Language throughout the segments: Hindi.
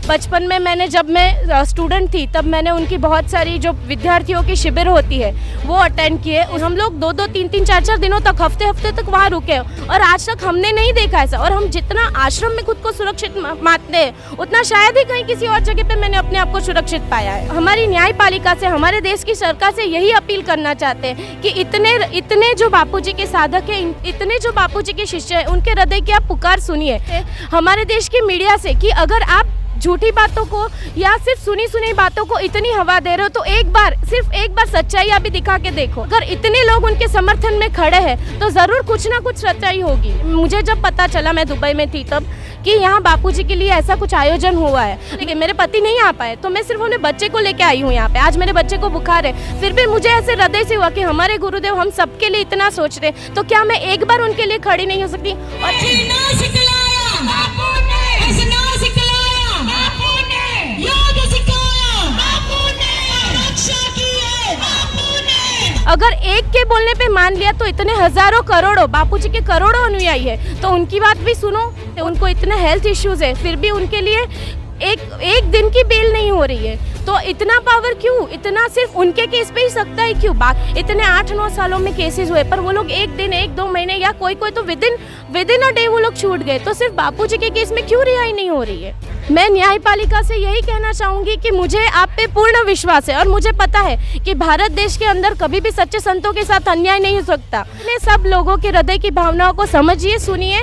बचपन में जब मैं स्टूडेंट थी तब मैंने उनकी बहुत सारी जो विद्यार्थियों की शिविर होती है वो अटेंड किए। हम लोग 2-2, 3-3, 4-4 दिनों तक, हफ्ते तक वहाँ रुके और आज तक हमने नहीं देखा ऐसा। और हम जितना आश्रम में खुद को सुरक्षित मानते हैं उतना शायद ही कहीं किसी और जगह पे मैंने अपने आप को सुरक्षित पाया है। हमारी न्यायपालिका से, हमारे देश की सरकार से यही अपील करना चाहते हैं कि इतने जो बापूजी के साधक हैं, इतने जो बापूजी के शिष्य हैं, उनके हृदय की आप पुकार सुनिए। हमारे देश की मीडिया से कि अगर आप झूठी बातों को या सिर्फ सुनी बातों को इतनी हवा दे रहे हो तो सिर्फ एक बार सच्चाई आप भी दिखा के देखो। अगर इतने लोग उनके समर्थन में खड़े हैं तो जरूर कुछ ना कुछ सच्चाई होगी। मुझे जब पता चला, मैं दुबई में थी तब, कि यहाँ बापूजी के लिए ऐसा कुछ आयोजन हुआ है, लेकिन मेरे पति नहीं आ पाए तो मैं सिर्फ अपने बच्चे को लेके आई हूँ यहाँ पे। आज मेरे बच्चे को बुखार है, फिर भी मुझे ऐसे हृदय से हुआ कि हमारे गुरुदेव हम सबके लिए इतना सोच रहे, तो क्या मैं एक बार उनके लिए खड़ी नहीं हो सकती? और अगर एक के बोलने पे मान लिया तो इतने हजारों करोड़ों, बापूजी के करोड़ों अनुयायी है, तो उनकी बात भी सुनो। उनको इतने हेल्थ इश्यूज है, फिर भी उनके लिए एक दिन की बेल नहीं हो रही है। तो इतना पावर क्यों? इतना सिर्फ उनके केस पे ही सकता है क्यों? इतने 8-9 सालों में केसेस हुए पर वो लोग एक दिन, 1-2 महीने या कोई तो विद इन अ डे वो लोग छूट गए। तो सिर्फ बापूजी के केस में क्यों रिहाई नहीं हो रही है? मैं न्यायपालिका से यही कहना चाहूँगी कि मुझे आप पे पूर्ण विश्वास है और मुझे पता है कि भारत देश के अंदर कभी भी सच्चे संतों के साथ अन्याय नहीं हो सकता। अपने सब लोगों के हृदय की भावनाओं को समझिए, सुनिए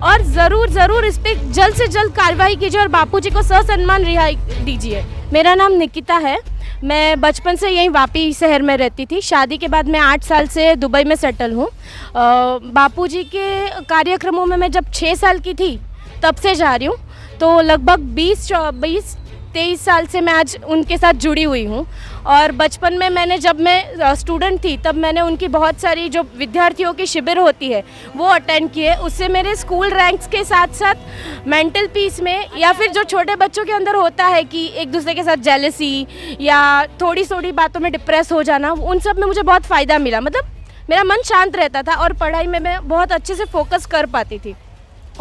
और ज़रूर इस पर जल्द से जल्द कार्रवाई कीजिए और बापूजी को ससम्मान रिहाई दीजिए। मेरा नाम निकिता है। मैं बचपन से यहीं वापी शहर में रहती थी। शादी के बाद मैं 8 साल से दुबई में सेटल हूँ। बापूजी के कार्यक्रमों में मैं जब 6 साल की थी तब से जा रही हूँ, तो लगभग 20-23 साल से मैं आज उनके साथ जुड़ी हुई हूँ। और बचपन में जब मैं स्टूडेंट थी तब मैंने उनकी बहुत सारी जो विद्यार्थियों की शिविर होती है वो अटेंड किए। उससे मेरे स्कूल रैंक्स के साथ साथ मेंटल पीस में, या फिर जो छोटे बच्चों के अंदर होता है कि एक दूसरे के साथ जेलसी या थोड़ी बातों में डिप्रेस हो जाना, उन सब में मुझे बहुत फ़ायदा मिला। मतलब मेरा मन शांत रहता था और पढ़ाई में मैं बहुत अच्छे से फोकस कर पाती थी।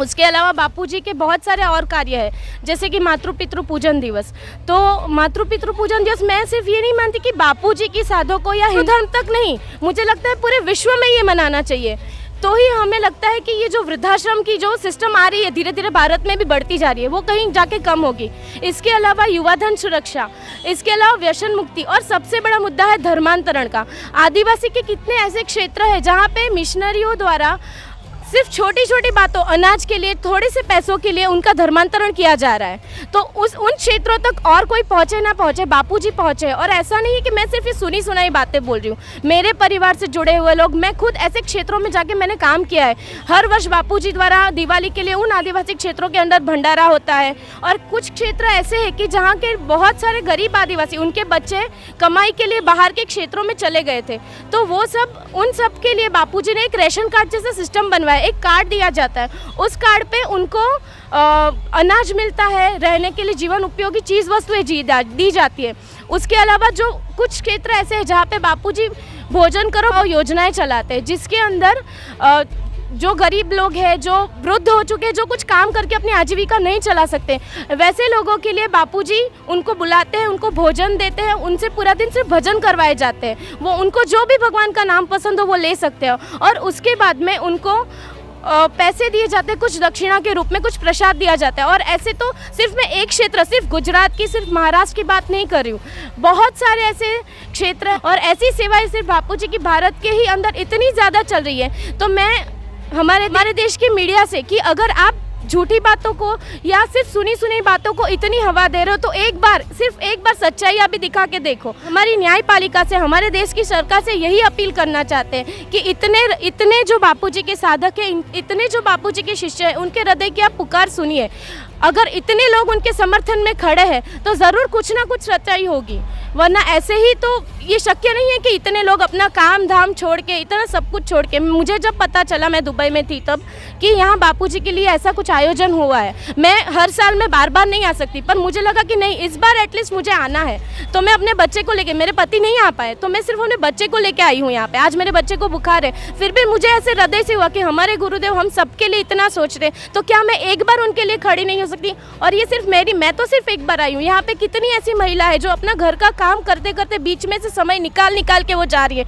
उसके अलावा बापूजी के बहुत सारे और कार्य हैं, जैसे कि मातृ पितृ पूजन दिवस। तो मातृ पितृ पूजन दिवस मैं सिर्फ ये नहीं मानती कि बापूजी की साधकों या हिंदू धर्म तक नहीं, मुझे लगता है पूरे विश्व में ये मनाना चाहिए। तो ही हमें लगता है कि ये जो वृद्धाश्रम की जो सिस्टम आ रही है धीरे धीरे भारत में भी बढ़ती जा रही है, वो कहीं जाके कम होगी। इसके अलावा युवा धन सुरक्षा, इसके अलावा व्यसन मुक्ति और सबसे बड़ा मुद्दा है धर्मांतरण का। आदिवासी के कितने ऐसे क्षेत्र हैं जहाँ पे मिशनरियों द्वारा सिर्फ छोटी बातों, अनाज के लिए, थोड़े से पैसों के लिए उनका धर्मांतरण किया जा रहा है। तो उन क्षेत्रों तक और कोई पहुँचे ना पहुँचे, बापूजी पहुँचे। और ऐसा नहीं है कि मैं सिर्फ ये सुनी बातें बोल रही हूँ। मेरे परिवार से जुड़े हुए लोग, मैं खुद ऐसे क्षेत्रों में जाके मैंने काम किया है। हर वर्ष बापूजी द्वारा दिवाली के लिए उन आदिवासी क्षेत्रों के अंदर भंडारा होता है। और कुछ क्षेत्र ऐसे हैं कि जहाँ के बहुत सारे गरीब आदिवासी, उनके बच्चे कमाई के लिए बाहर के क्षेत्रों में चले गए थे, तो वो सब, उन सब के लिए बापूजी ने एक रेशन कार्ड जैसा सिस्टम बनवाया। एक कार्ड दिया जाता है, उस कार्ड पे उनको अनाज मिलता है, रहने के लिए जीवन उपयोगी चीज़ वस्तुएं दी जाती है। उसके अलावा जो कुछ क्षेत्र ऐसे हैं जहाँ पे बापूजी भोजन करो योजनाएं चलाते हैं, जिसके अंदर जो गरीब लोग हैं, जो वृद्ध हो चुके हैं, जो कुछ काम करके अपनी आजीविका नहीं चला सकते, वैसे लोगों के लिए बापूजी उनको बुलाते हैं, उनको भोजन देते हैं, उनसे पूरा दिन सिर्फ भजन करवाए जाते हैं। वो उनको जो भी भगवान का नाम पसंद हो वो ले सकते हैं। और उसके बाद में उनको पैसे दिए जाते हैं, कुछ दक्षिणा के रूप में, कुछ प्रसाद दिया जाता है। और ऐसे तो सिर्फ मैं एक क्षेत्र, सिर्फ गुजरात की, सिर्फ महाराष्ट्र की बात नहीं कर रही हूँ, बहुत सारे ऐसे क्षेत्र और ऐसी सेवाएं सिर्फ बापूजी की भारत के ही अंदर इतनी ज़्यादा चल रही है। तो मैं हमारे देश की मीडिया से कि अगर आप झूठी बातों को या सिर्फ सुनी बातों को इतनी हवा दे रहे हो तो सिर्फ एक बार सच्चाई आप भी दिखा के देखो। हमारी न्यायपालिका से, हमारे देश की सरकार से यही अपील करना चाहते हैं कि इतने जो बापूजी के साधक हैं, इतने जो बापूजी के शिष्य हैं, उनके हृदय की आप पुकार सुनिए। अगर इतने लोग उनके समर्थन में खड़े हैं तो ज़रूर कुछ ना कुछ सच्चाई होगी, वरना ऐसे ही तो ये शक्य नहीं है कि इतने लोग अपना काम धाम छोड़ के, इतना सब कुछ छोड़ के। मुझे जब पता चला, मैं दुबई में थी तब, कि यहाँ बापूजी के लिए ऐसा कुछ आयोजन हुआ है। मैं हर साल में बार नहीं आ सकती, पर मुझे लगा कि नहीं, इस बार एटलीस्ट मुझे आना है। तो मैं अपने बच्चे को लेके, मेरे पति नहीं आ पाए तो मैं सिर्फ अपने बच्चे को लेके आई हूँ यहाँ पे। आज मेरे बच्चे को बुखार है, फिर भी मुझे ऐसे हृदय से हुआ कि हमारे गुरुदेव हम सबके लिए इतना सोच रहे, तो क्या मैं एक बार उनके लिए खड़ी नहीं हो सकती। और ये सिर्फ मैं तो सिर्फ एक बार आई हूँ, यहाँ पे कितनी ऐसी महिला है जो अपना घर का काम करते करते बीच में से समय निकाल के वो जा रही है।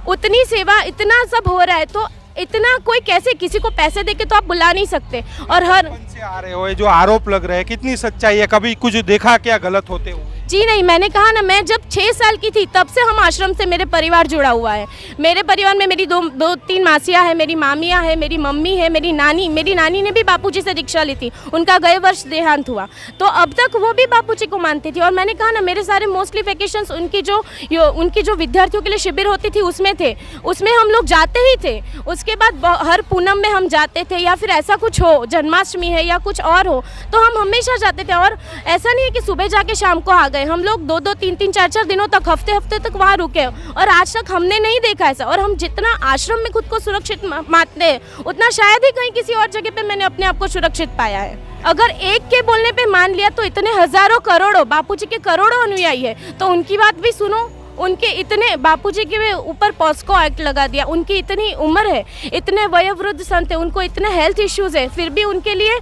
उतनी सेवा, इतना सब हो रहा है, तो इतना कोई कैसे किसी को पैसे देके तो आप बुला नहीं सकते। और हर से आ रहे हो, ये जो आरोप लग रहे हैं, कितनी सच्चाई है? कभी कुछ देखा क्या गलत होते हुए? जी नहीं, मैंने कहा ना, मैं जब 6 साल की थी तब से हम आश्रम से मेरे परिवार जुड़ा हुआ है। मेरे परिवार में मेरी दो तीन मासियाँ हैं, मेरी मामियाँ हैं, मेरी मम्मी है, मेरी नानी ने भी बापूजी से दीक्षा ली थी, उनका गए वर्ष देहांत हुआ, तो अब तक वो भी बापूजी को मानती थी। और मैंने कहा ना, मेरे सारे मोस्टली वेकेशंस उनकी जो विद्यार्थियों के लिए शिविर होती थी उसमें थे, उसमें हम लोग जाते ही थे। उसके बाद हर पूनम में हम जाते थे, या फिर ऐसा कुछ हो, जन्माष्टमी है या कुछ और हो, तो हम हमेशा जाते थे। और ऐसा नहीं है कि सुबह जाके शाम को आ गए, हम लोग 2-2, 3-3, 4-4 दिनों तक, हफ्ते तक वहाँ रुके, और आज तक हमने नहीं देखा ऐसा। और हम जितना आश्रम में खुद को सुरक्षित मानते हैं, उतना शायद ही कहीं किसी और जगह पे मैंने अपने आप को सुरक्षित पाया है। अगर एक के बोलने पे मान लिया तो इतने हजारों करोड़ों, बापूजी के करोड़ों अनुयायी है, तो उनकी बात भी सुनो। उनके इतने, बापूजी के ऊपर पॉस्को एक्ट लगा दिया, उनकी इतनी उम्र है, इतने वयोवृद्ध संत है, उनको इतने हेल्थ इश्यूज है, फिर भी उनके लिए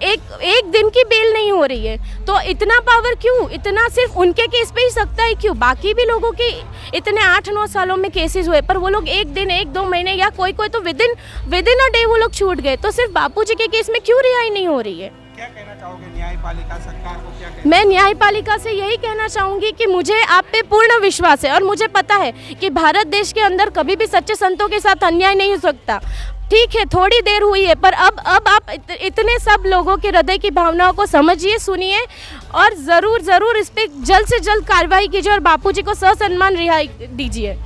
एक दिन की बेल नहीं हो रही है। तो इतना पावर क्यों? इतना सिर्फ उनके केस पे ही सकता है क्यों? बाकी भी लोगों के इतने 8-9 सालों में केसेस हुए, पर वो लोग 1 दिन, 1-2 महीने, या कोई तो विद इन अ डे वो लोग छूट गए। तो सिर्फ बापूजी के केस में क्यों रिहाई नहीं हो रही है? क्या कहना चाहोगे न्यायपालिका सरकार को? क्या कहना? मैं न्यायपालिका से यही कहना चाहूँगी कि मुझे आप पे पूर्ण विश्वास है, और मुझे पता है कि भारत देश के अंदर कभी भी सच्चे संतों के साथ अन्याय नहीं हो सकता। ठीक है, थोड़ी देर हुई है, पर अब आप इतने सब लोगों के हृदय की भावनाओं को समझिए, सुनिए, और ज़रूर इस पर जल्द से जल्द कार्रवाई कीजिए और बापूजी को ससम्मान रिहाई दीजिए।